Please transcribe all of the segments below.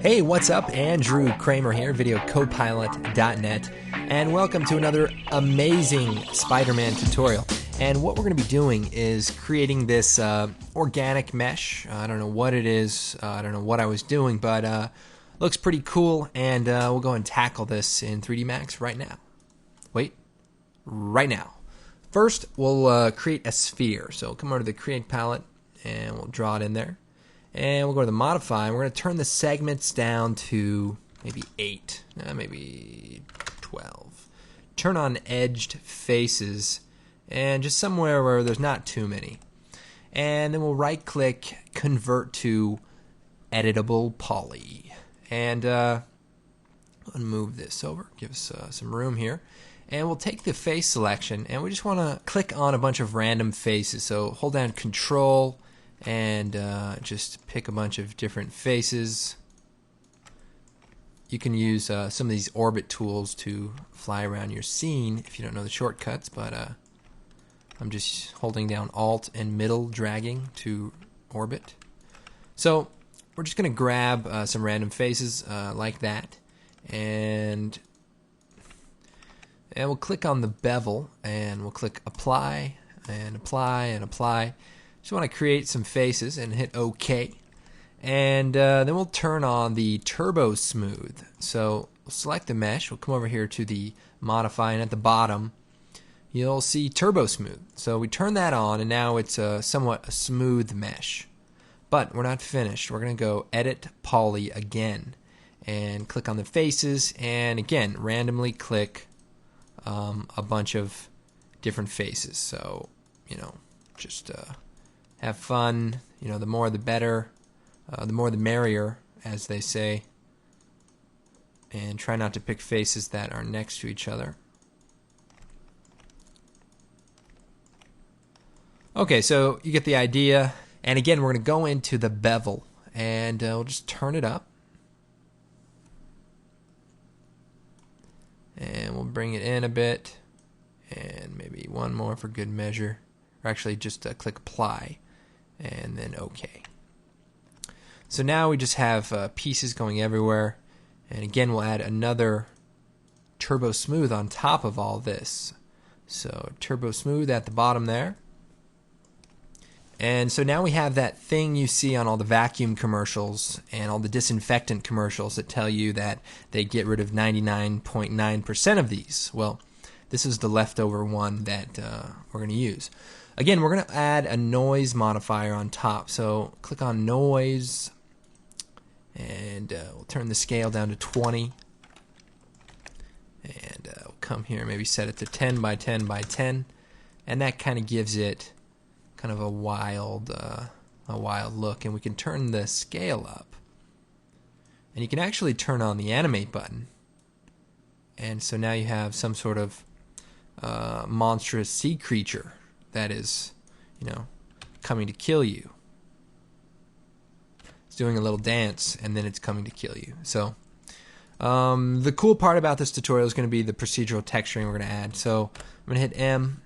Hey, what's up? Andrew Kramer here, videocopilot.net, and welcome to another amazing Spider-Man tutorial. And what we're going to be doing is creating this organic mesh. I don't know what it is, I don't know what I was doing, but looks pretty cool, and we'll go and tackle this in 3D Max right now. Right now. First, we'll create a sphere. So come over to the Create palette, and we'll draw it in there. And we'll go to the Modify, and we're going to turn the segments down to maybe 8, maybe 12. Turn on edged faces, and just somewhere where there's not too many. And then we'll right-click, Convert to Editable Poly. And move this over, give us some room here. And we'll take the face selection, and we just want to click on a bunch of random faces. So hold down Control, and just pick a bunch of different faces. You can use some of these orbit tools to fly around your scene if you don't know the shortcuts, but I'm just holding down Alt and middle dragging to orbit. So we're just going to grab some random faces like that, and we'll click on the bevel, and we'll click Apply, and Apply, and Apply. Just want to create some faces and hit OK. And then we'll turn on the Turbo Smooth. So we'll select the mesh. We'll come over here to the Modify, and at the bottom you'll see Turbo Smooth. So we turn that on, and now it's somewhat a smooth mesh. But we're not finished. We're going to go Edit Poly again and click on the faces, and again randomly click a bunch of different faces. So, just have fun. The more the better, the more the merrier, as they say. And try not to pick faces that are next to each other. Okay, so you get the idea. And again, we're going to go into the bevel, and we'll just turn it up. And we'll bring it in a bit, and maybe one more for good measure. Or actually, just click Apply, and then OK. So now we just have pieces going everywhere. And again, we'll add another Turbo Smooth on top of all this. So Turbo Smooth at the bottom there. And so now we have that thing you see on all the vacuum commercials and all the disinfectant commercials that tell you that they get rid of 99.9% of these. Well, this is the leftover one that we're going to use. Again, we're going to add a noise modifier on top. So click on Noise, and we'll turn the scale down to 20. And we'll come here, maybe set it to 10 by 10 by 10. And that kind of gives it kind of a wild look. And we can turn the scale up. And you can actually turn on the Animate button. And so now you have some sort of monstrous sea creature that is, coming to kill you. It's doing a little dance, and then it's coming to kill you. So the cool part about this tutorial is going to be the procedural texturing we're going to add. So I'm going to hit M,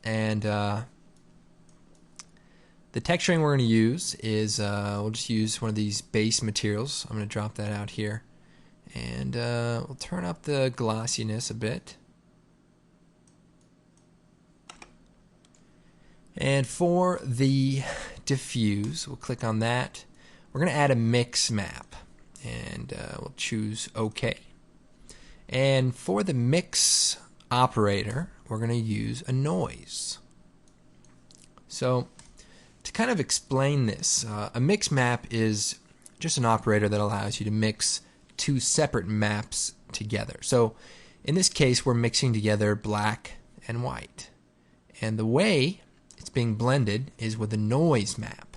and the texturing we're going to use is we'll just use one of these base materials. I'm going to drop that out here, and we'll turn up the glossiness a bit. And for the diffuse, we'll click on that. We're going to add a mix map, and we'll choose OK. And for the mix operator, we're going to use a noise. So to kind of explain this, a mix map is just an operator that allows you to mix two separate maps together. So in this case, we're mixing together black and white. And the way it's being blended is with a noise map.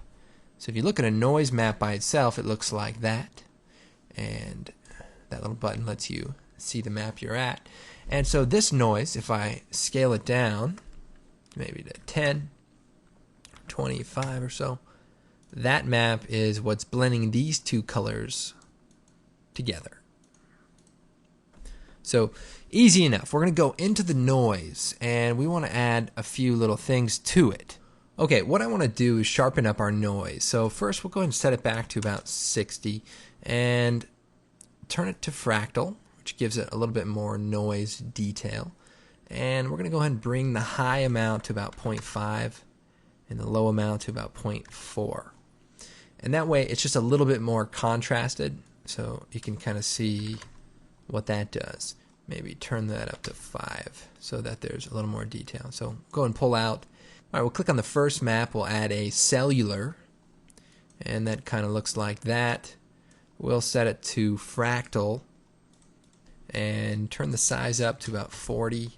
So if you look at a noise map by itself, it looks like that. And that little button lets you see the map you're at. And so this noise, if I scale it down, maybe to 10, 25 or so, that map is what's blending these two colors together. So easy enough. We're going to go into the noise, and we want to add a few little things to it. Okay, what I want to do is sharpen up our noise. So first we'll go ahead and set it back to about 60, and turn it to fractal, which gives it a little bit more noise detail. And we're going to go ahead and bring the high amount to about 0.5 and the low amount to about 0.4. And that way it's just a little bit more contrasted, so you can kind of see what that does. Maybe turn that up to 5 so that there's a little more detail. So go and pull out. All right, we'll click on the first map. We'll add a cellular, and that kind of looks like that. We'll set it to fractal and turn the size up to about 40.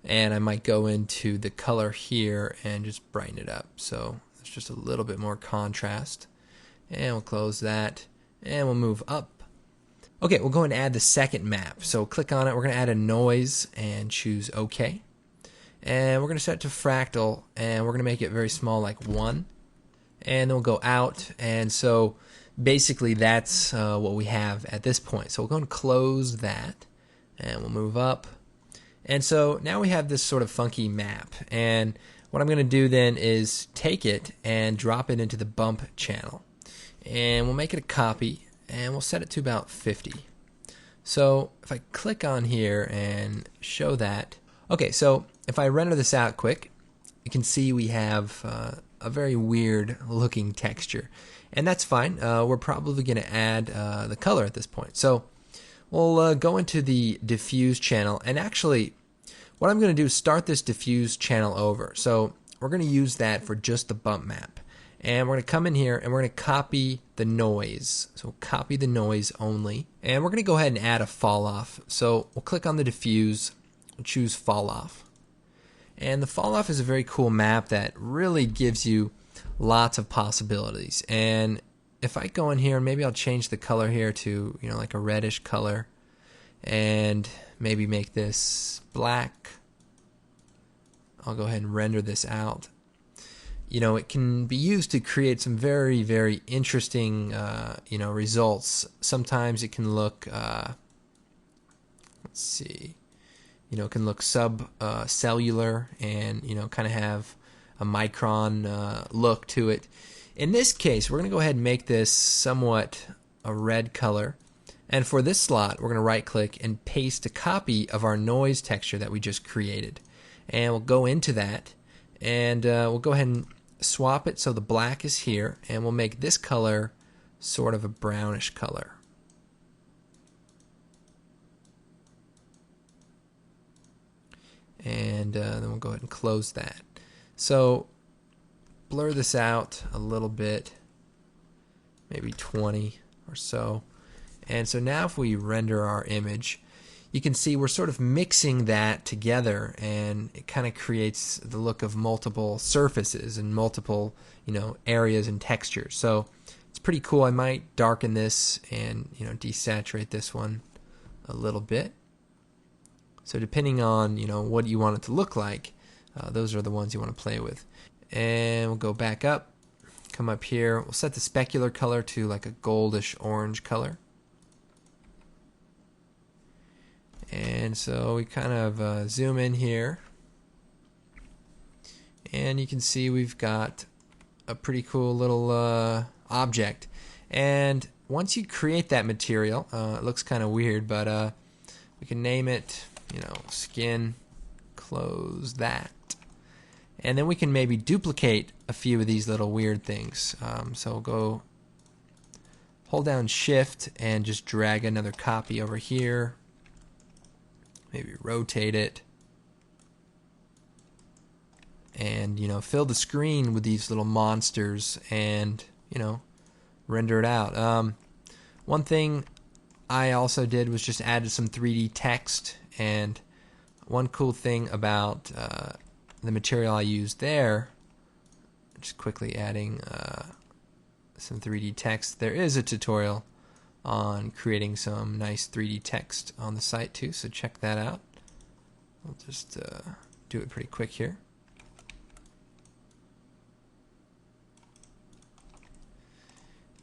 And I might go into the color here and just brighten it up so there's just a little bit more contrast. And we'll close that and we'll move up. Okay, we'll go and add the second map. So click on it. We're going to add a noise and choose OK. And we're going to set it to fractal and we're going to make it very small, like 1. And then we'll go out. And so basically that's what we have at this point. So we'll go and close that and we'll move up. And so now we have this sort of funky map. And what I'm going to do then is take it and drop it into the bump channel. And we'll make it a copy and we'll set it to about 50. So if I click on here and show that. Okay, so if I render this out quick, you can see we have a very weird looking texture. And that's fine. We're probably going to add the color at this point. So we'll go into the diffuse channel, and actually what I'm going to do is start this diffuse channel over. So we're going to use that for just the bump map. And we're going to come in here and we're going to copy the noise. So copy the noise only. And we're going to go ahead and add a fall off. So we'll click on the diffuse, we'll choose fall off. And the fall off is a very cool map that really gives you lots of possibilities. And if I go in here and maybe I'll change the color here to, like a reddish color, and maybe make this black. I'll go ahead and render this out. It can be used to create some very, very interesting, results. Sometimes it can look, let's see, it can look cellular and, kind of have a micron look to it. In this case, we're going to go ahead and make this somewhat a red color. And for this slot, we're going to right click and paste a copy of our noise texture that we just created. And we'll go into that and we'll go ahead and swap it so the black is here, and we'll make this color sort of a brownish color. And then we'll go ahead and close that. So blur this out a little bit, maybe 20 or so. And so now if we render our image, you can see we're sort of mixing that together, and it kind of creates the look of multiple surfaces and multiple, areas and textures. So it's pretty cool. I might darken this and, desaturate this one a little bit. So depending on, what you want it to look like, those are the ones you want to play with. And we'll go back up, come up here. We'll set the specular color to like a goldish orange color. And so we kind of zoom in here, and you can see we've got a pretty cool little object. And once you create that material, it looks kind of weird, but we can name it, skin, close that. And then we can maybe duplicate a few of these little weird things. So we'll go hold down Shift and just drag another copy over here. Maybe rotate it, and fill the screen with these little monsters, and render it out. One thing I also did was just added some 3D text, and one cool thing about the material I used there, just quickly adding some 3D text. There is a tutorial on creating some nice 3D text on the site too, so check that out. I'll just do it pretty quick here.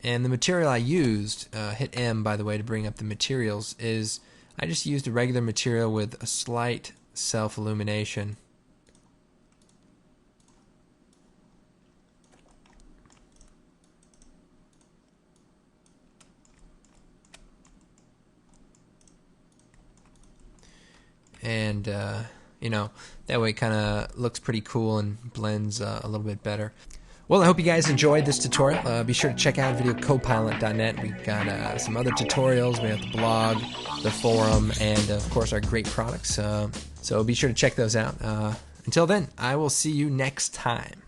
And the material I used, hit M by the way to bring up the materials, is I just used a regular material with a slight self-illumination. and you know, that way it kind of looks pretty cool and blends a little bit better. Well, I hope you guys enjoyed this tutorial. Be sure to check out videocopilot.net. We've got some other tutorials. We have the blog, the forum, and of course our great products. So be sure to check those out. Until then, I will see you next time.